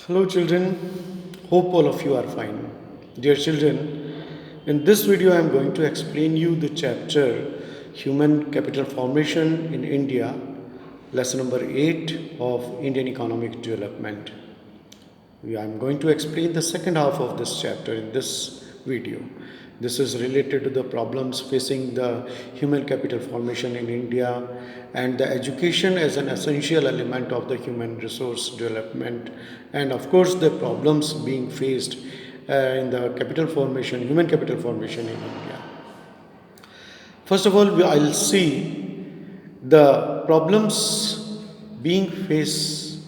Hello, children. Hope all of you are fine. Dear children, in this video, I am going to explain you the chapter Human Capital Formation in India, lesson number 8 of Indian Economic Development. I am going to explain the second half of this chapter in this video. This is related to the problems facing the human capital formation in India and the education as an essential element of the human resource development, and of course the problems being faced in the capital formation, human capital formation in India. First of all, I'll see the problems being faced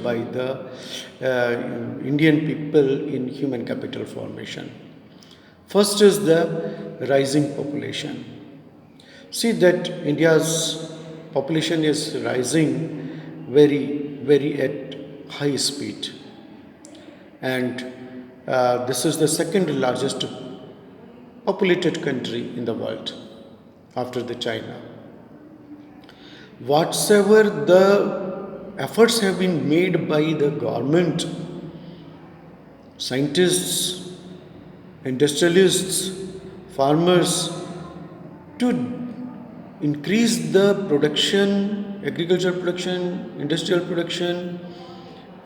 by the Indian people in human capital formation. First is the rising population. See that India's population is rising very at high speed, and this is the second largest populated country in the world after the China. Whatsoever the efforts have been made by the government, scientists, industrialists, farmers to increase the production, agricultural production, industrial production,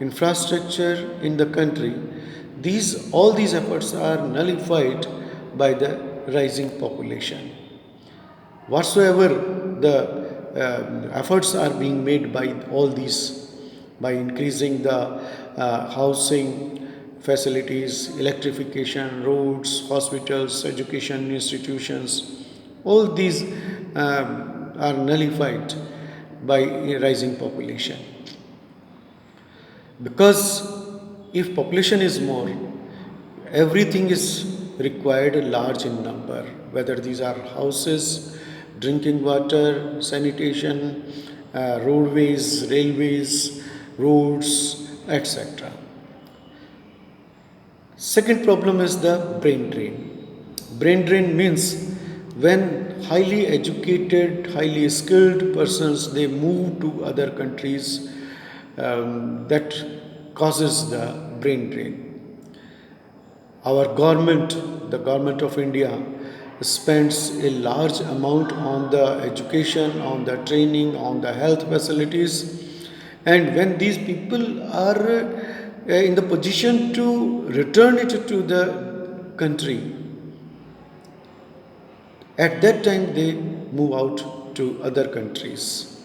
infrastructure in the country, all these efforts are nullified by the rising population. Whatsoever the efforts are being made by all these, by increasing the housing facilities, electrification, roads, hospitals, education institutions, all these are nullified by a rising population. Because if population is more, everything is required large in number, whether these are houses, drinking water, sanitation, roadways, railways, roads, etc. Second problem is the brain drain. Brain drain means when highly educated, highly skilled persons they move to other countries, that causes the brain drain. Our government, the government of India, spends a large amount on the education, on the training, on the health facilities, and when these people are in the position to return it to the country, at that time they move out to other countries,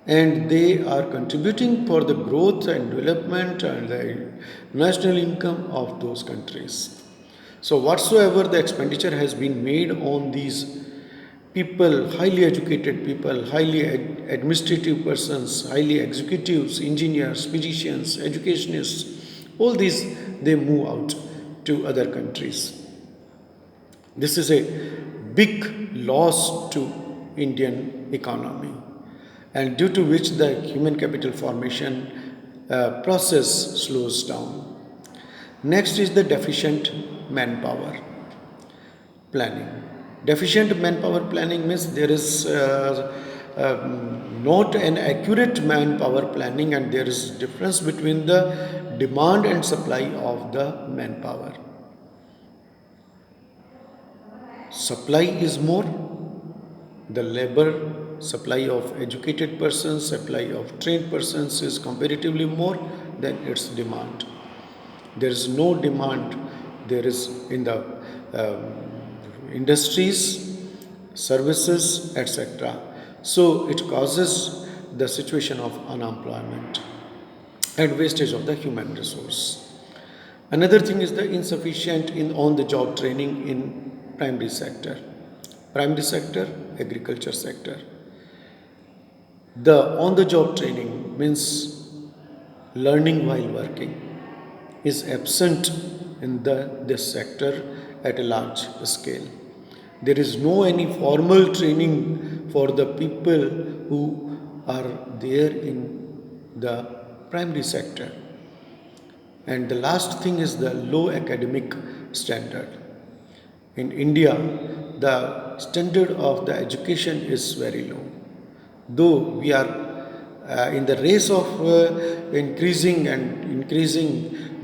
and they are contributing for the growth and development and the national income of those countries. So whatsoever the expenditure has been made on these people, highly educated people, highly administrative persons, highly executives, engineers, physicians, educationists, all these they move out to other countries. This is a big loss to Indian economy, and due to which the human capital formation process slows down. Next is the deficient manpower planning. Deficient manpower planning means there is not an accurate manpower planning, and there is difference between the demand and supply of the manpower. Supply is more, the labor supply of educated persons, supply of trained persons is comparatively more than its demand. There is no demand, there is in the industries, services, etc. So it causes the situation of unemployment and wastage of the human resource. Another thing is the insufficient in on-the-job training in primary sector, agriculture sector. The on-the-job training means learning while working is absent in this sector at a large scale. There is no any formal training for the people who are there in the primary sector. And the last thing is the low academic standard. In India, the standard of the education is very low. Though we are in the race of increasing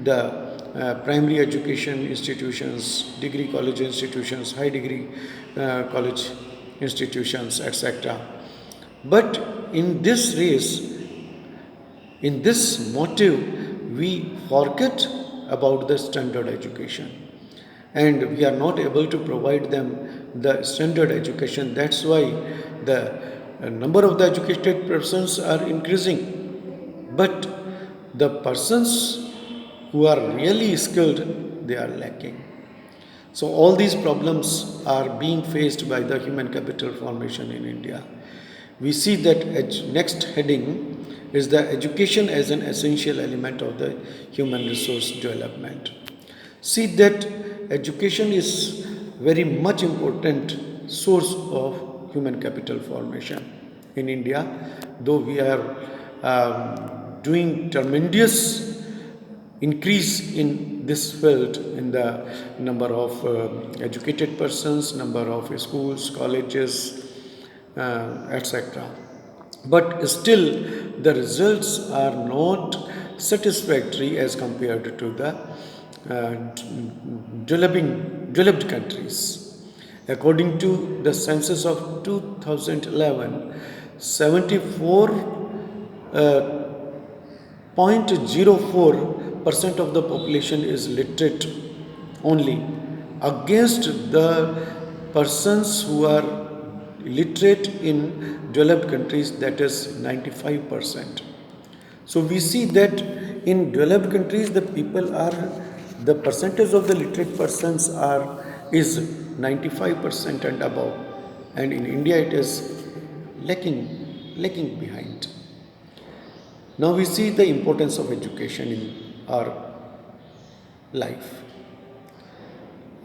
the primary education institutions, degree college institutions, high degree college institutions, etc. But in this race, in this motive, we forget about the standard education, and we are not able to provide them the standard education. That's why the number of the educated persons are increasing, but the persons who are really skilled, they are lacking. So all these problems are being faced by the human capital formation in India. We see that next heading is the education as an essential element of the human resource development. See that education is very much important source of human capital formation in India. Though we are doing tremendous increase in this field in the number of educated persons, number of schools, colleges, etc. But still, the results are not satisfactory as compared to the developed countries. According to the census of 2011, 74 0.04% of the population is literate only, against the persons who are literate in developed countries, that is 95%. So we see that in developed countries the percentage of the literate persons is 95% and above, and in India it is lacking behind. Now we see the importance of education in our life.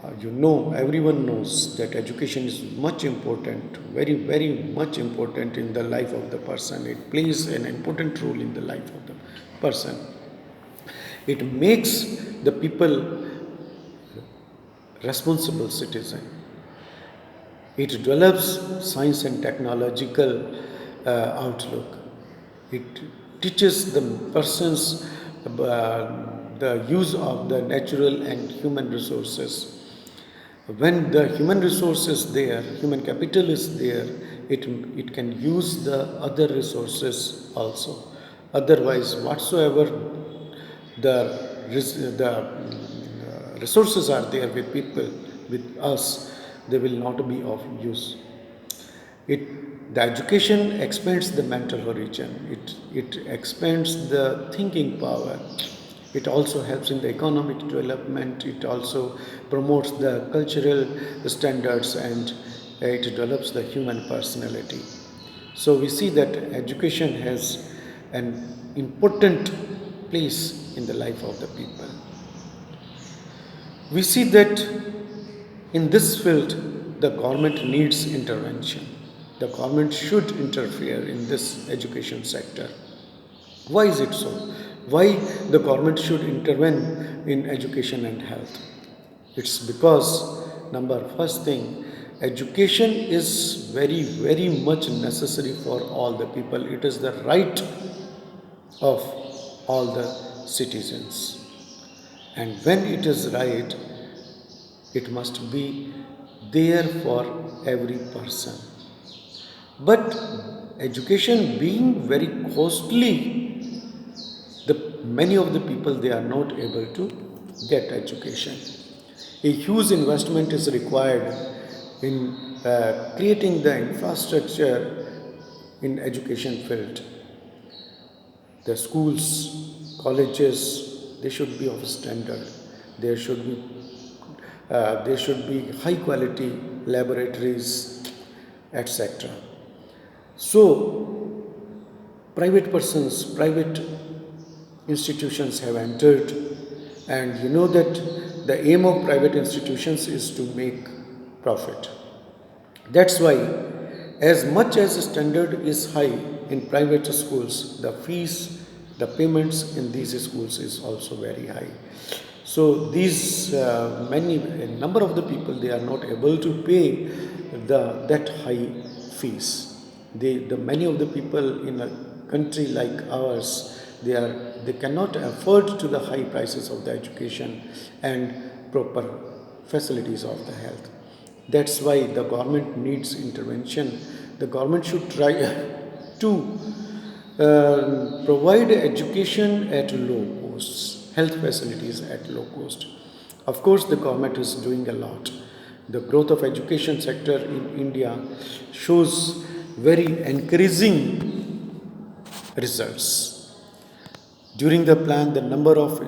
Everyone knows that education is much important, very, very much important in the life of the person. It plays an important role in the life of the person. It makes the people responsible citizen. It develops science and technological outlook. It teaches the persons the use of the natural and human resources. When the human resource is there, human capital is there, it can use the other resources also. Otherwise, whatsoever the resources are there with people, with us, they will not be of use. The education expands the mental horizon. It expands the thinking power. It also helps in the economic development. It also promotes the cultural standards, and it develops the human personality. So we see that education has an important place in the life of the people. We see that in this field, the government needs intervention. The government should interfere in this education sector. Why is it so? Why the government should intervene in education and health? It's because, first thing, education is very, very much necessary for all the people. It is the right of all the citizens. And when it is right, it must be there for every person. But education being very costly, many of the people, they are not able to get education. A huge investment is required in creating the infrastructure in education field. The schools, colleges, they should be of standard. There should be high quality laboratories, etc. So private institutions have entered, and you know that the aim of private institutions is to make profit. That's why, as much as the standard is high in private schools, the fees, the payments in these schools is also very high. So these a number of the people, they are not able to pay that high fees. Many of the people in a country like ours, they cannot afford to the high prices of the education and proper facilities of the health. That's why the government needs intervention. The government should try to provide education at low costs, health facilities at low cost. Of course, the government is doing a lot. The growth of education sector in India shows very encouraging results. During the plan, the number of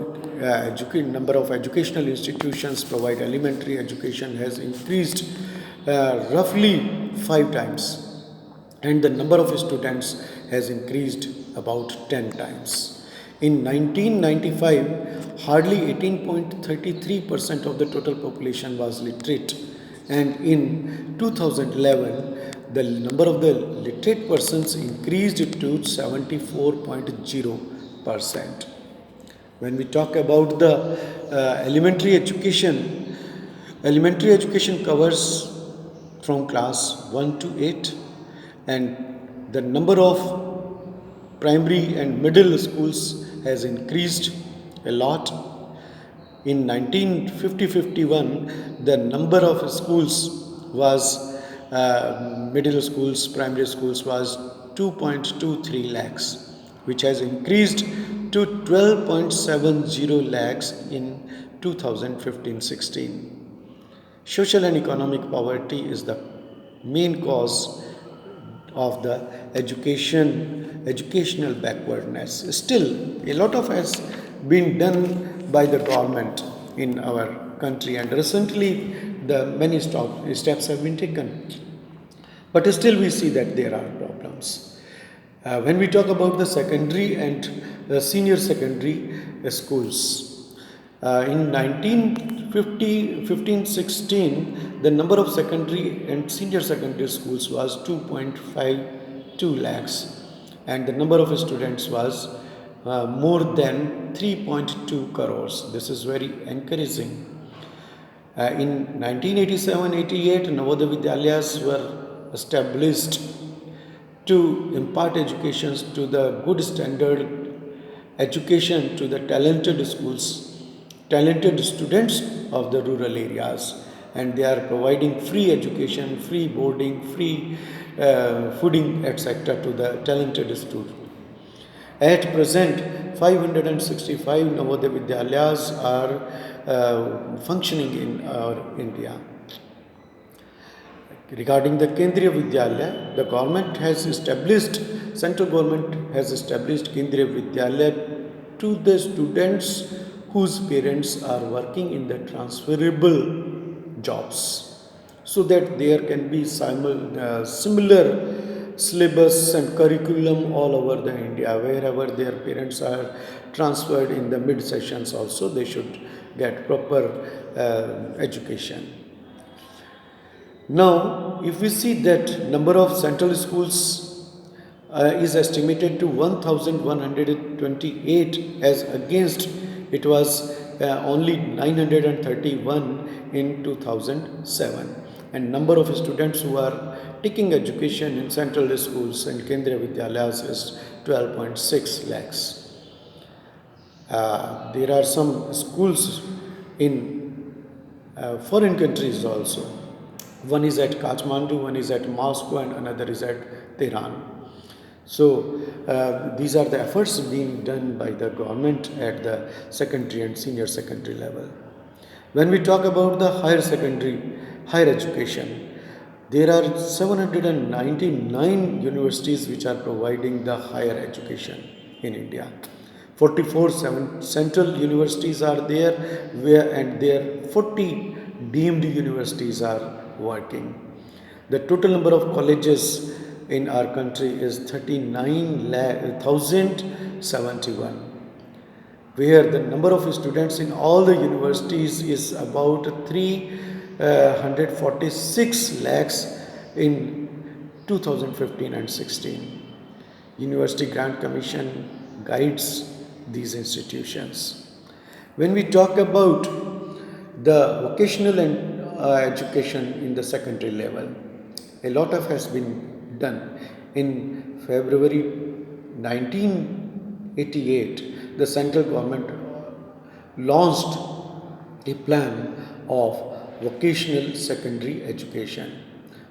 educational institutions provide elementary education has increased roughly 5 times, and the number of students has increased about 10 times. In 1995, hardly 18.33% of the total population was literate, and in 2011, the number of the literate persons increased to 74.0%. When we talk about the elementary education covers from class 1 to 8, and the number of primary and middle schools has increased a lot. In 1950-51, the number of schools was middle schools, primary schools was 2.23 lakhs, which has increased to 12.70 lakhs in 2015-16. Social and economic poverty is the main cause of the educational backwardness. Still, a lot of has been done by the government in our country, and recently the many steps have been taken. But still, we see that there are problems. When we talk about the secondary and senior secondary schools, in 1915-16, the number of secondary and senior secondary schools was 2.52 lakhs, and the number of students was more than 3.2 crores. This is very encouraging. In 1987-88, Navodaya Vidyalayas were established to impart education to the good standard education to the talented students of the rural areas, and they are providing free education, free boarding, free fooding, etc. to the talented students. At present, 565 Navodaya Vidyalayas are functioning in our India. Regarding the Kendriya Vidyalaya, the central government has established Kendriya Vidyalaya to the students whose parents are working in the transferable jobs, so that there can be similar syllabus and curriculum all over the India. Wherever their parents are transferred in the mid sessions also, they should get proper education. Now, if we see that number of central schools is estimated to 1128, as against it was only 931 in 2007, and number of students who are taking education in central schools and Kendriya Vidyalayas is 12.6 lakhs. There are some schools in foreign countries also. One is at Kathmandu, one is at Moscow, and another is at Tehran. So these are the efforts being done by the government at the secondary and senior secondary level. When we talk about the higher education, there are 799 universities which are providing the higher education in India. 44 central universities are there, and there 40 deemed universities are working. The total number of colleges in our country is 39,071, where the number of students in all the universities is about 346 lakhs in 2015 and 16. University Grant Commission guides these institutions. When we talk about the vocational and education in the secondary level, a lot of has been done. In February 1988, the central government launched a plan of vocational secondary education.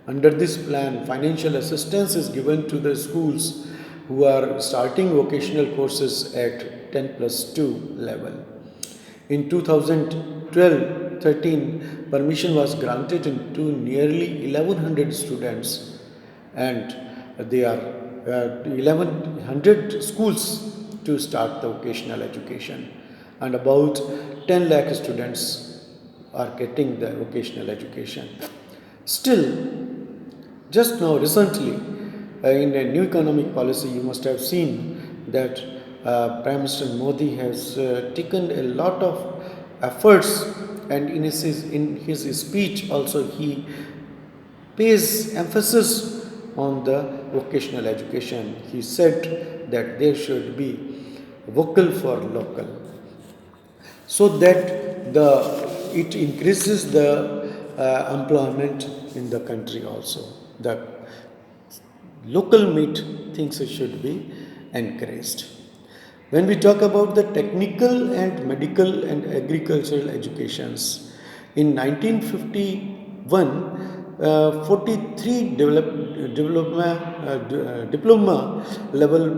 Under this plan, financial assistance is given to the schools who are starting vocational courses at 10 plus 2 level. In 2012-13, permission was granted to nearly 1100 students, and they are 1100 schools to start the vocational education, and about 10 lakh students are getting the vocational education. Still, just now recently, in a new economic policy, you must have seen that Prime Minister Modi has taken a lot of efforts, and in his speech also he pays emphasis on the vocational education. He said that there should be vocal for local, so that it increases the employment in the country also. The local meat things should be encouraged. When we talk about the technical and medical and agricultural educations, in 1951, 43 diploma level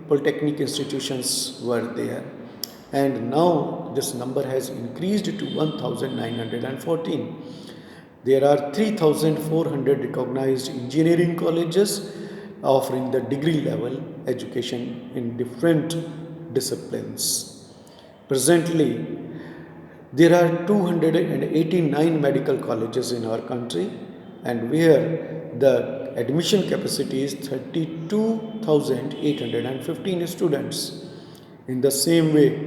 polytechnic institutions were there, and now this number has increased to 1914. There are 3,400 recognized engineering colleges offering the degree level education in different disciplines. Presently, there are 289 medical colleges in our country, and where the admission capacity is 32,815 students. In the same way,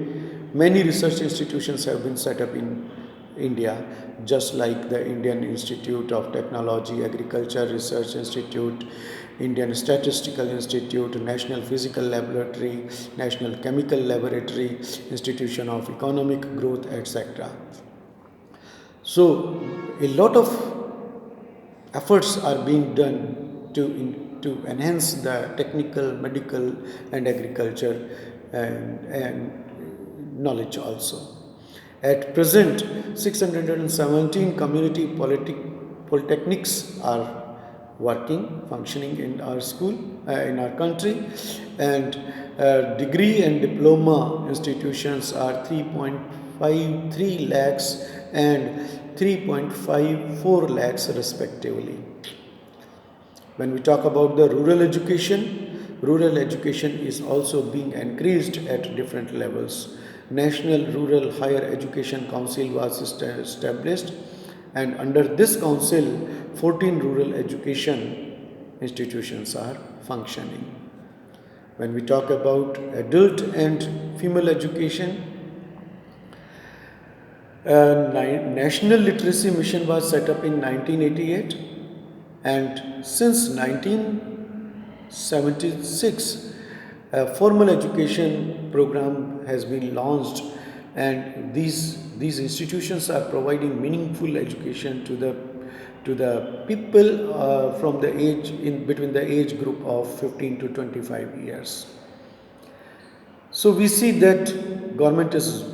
many research institutions have been set up in India, just like the Indian Institute of Technology, Agriculture Research Institute, Indian Statistical Institute, National Physical Laboratory, National Chemical Laboratory, Institution of Economic Growth, etc. So, a lot of efforts are being done to enhance the technical, medical, and agriculture and knowledge also. At present, 617 community polytechnics are working, functioning in our school, in our country, and degree and diploma institutions are 3.53 lakhs and 3.54 lakhs respectively. When we talk about the rural education is also being increased at different levels. National Rural Higher Education Council was established, and under this council 14 rural education institutions are functioning. When we talk about adult and female education, a National Literacy Mission was set up in 1988, and since 1976 a formal education program has been launched, and these institutions are providing meaningful education to the people from the age in between the age group of 15 to 25 years. So we see that government is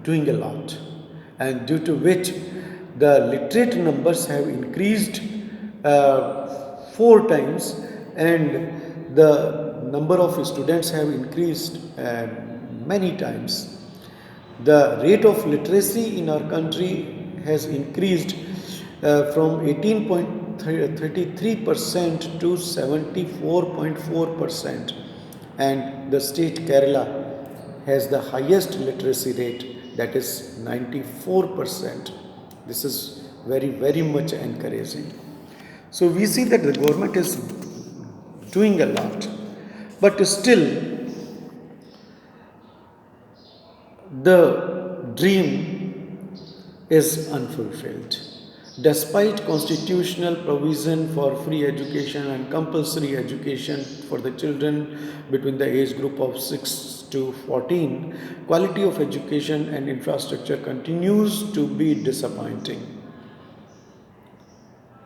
doing a lot, and due to which the literate numbers have increased 4 times, and the number of students have increased many times. The rate of literacy in our country has increased from 18.33% to 74.4%, and the state Kerala has the highest literacy rate, that is 94%. This is very much encouraging. So we see that the government is doing a lot, but still the dream is unfulfilled. Despite constitutional provision for free education and compulsory education for the children between the age group of 6 to 14, quality of education and infrastructure continues to be disappointing.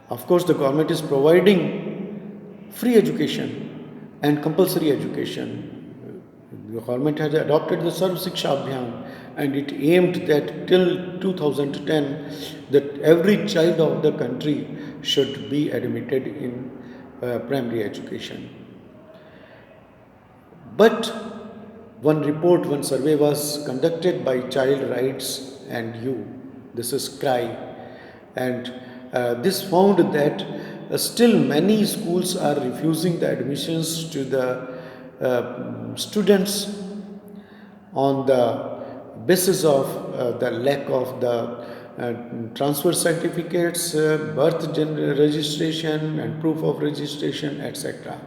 Of course, the government is providing free education and compulsory education. The government has adopted the Sarv Shiksha Abhiyan, and it aimed that till 2010 that every child of the country should be admitted in primary education. But one report, one survey was conducted by Child Rights and You, this is CRY, and this found that still many schools are refusing the admissions to the students on the basis of the lack of the transfer certificates, registration, and proof of registration, etc.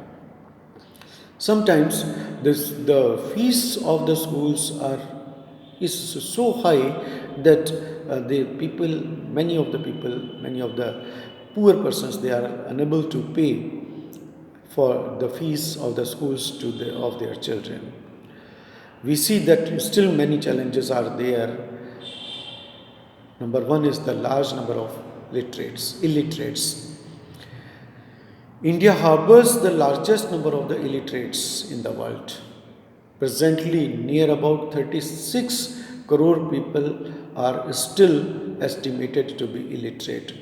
Sometimes the fees of the schools are is so high that many of the poor persons, they are unable to pay for the fees of the schools of their children. We see that still many challenges are there. Number one is the large number of illiterates. India harbors the largest number of the illiterates in the world. Presently, near about 36 crore people are still estimated to be illiterate.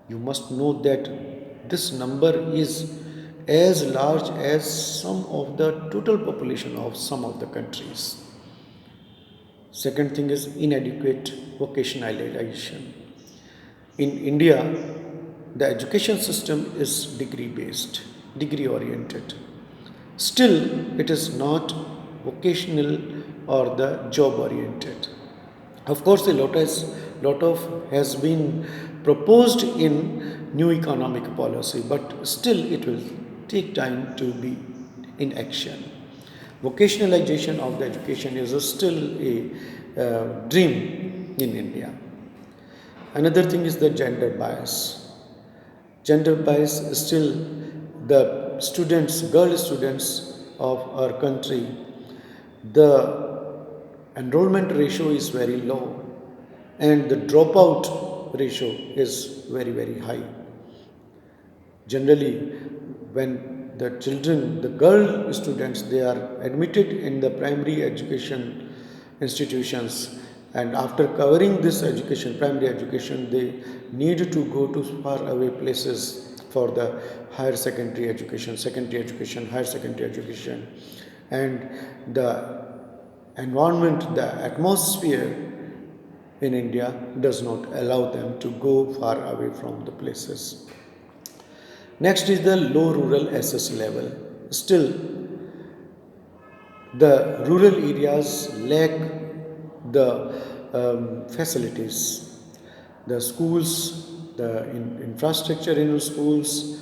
You must know that this number is as large as some of the total population of some of the countries. Second thing is inadequate vocationalization. In India, the education system is degree based, degree oriented. Still, it is not vocational or the job oriented. Of course, lot of has been proposed in new economic policy, but still it will take time to be in action. Vocationalization of the education is still a dream in India. Another thing is the gender bias. Gender bias is still the girl students of our country, the enrollment ratio is very low and the dropout ratio is very, very high. Generally, when the girl students, they are admitted in the primary education institutions, and after covering this education, primary education, they need to go to far away places for the higher secondary education, higher secondary education, and the environment, the atmosphere in India does not allow them to go far away from the places. Next is the low rural SS level. Still, the rural areas lack the facilities, the schools, the infrastructure in schools,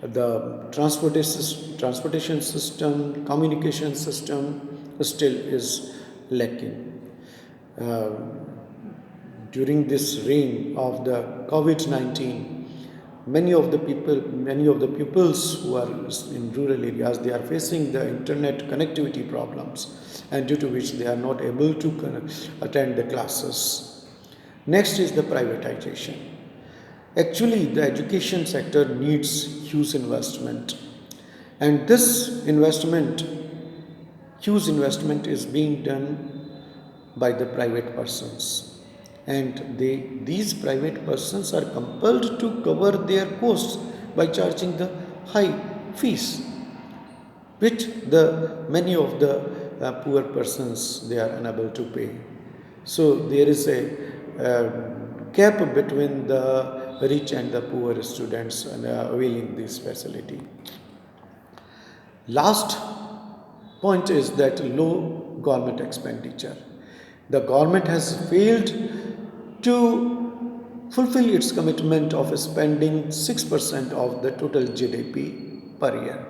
the transportation system, communication system still is lacking. During this reign of the COVID-19, many of the pupils who are in rural areas, they are facing the internet connectivity problems, and due to which they are not able to attend the classes. Next is the privatization. Actually, the education sector needs huge investment, and this huge investment is being done by the private persons, and these private persons are compelled to cover their costs by charging the high fees, which many of the poor persons, they are unable to pay. So there is a gap between the rich and the poor students and availing this facility. Last point is that low government expenditure. The government has failed to fulfill its commitment of spending 6% of the total GDP per year.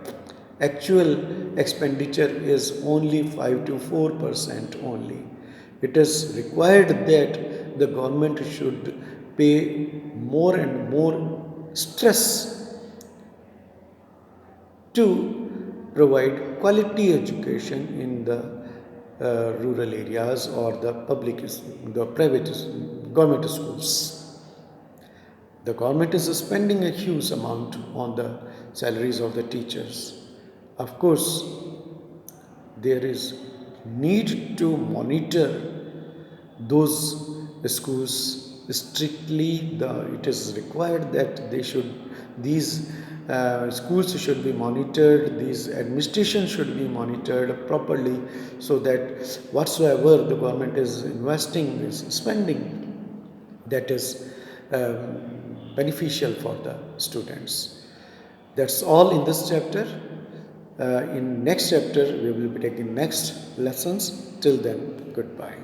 Actual expenditure is only 5 to 4% only. It is required that the government should pay more and more stress to provide quality education in the rural areas or the private government schools. The government is spending a huge amount on the salaries of the teachers, Of course, there is need to monitor those schools strictly. It is required that these schools should be monitored, these administration should be monitored properly, so that whatsoever the government is investing, is spending, that is beneficial for the students. That's all in this chapter. In next chapter we will be taking next lessons. Till then, goodbye.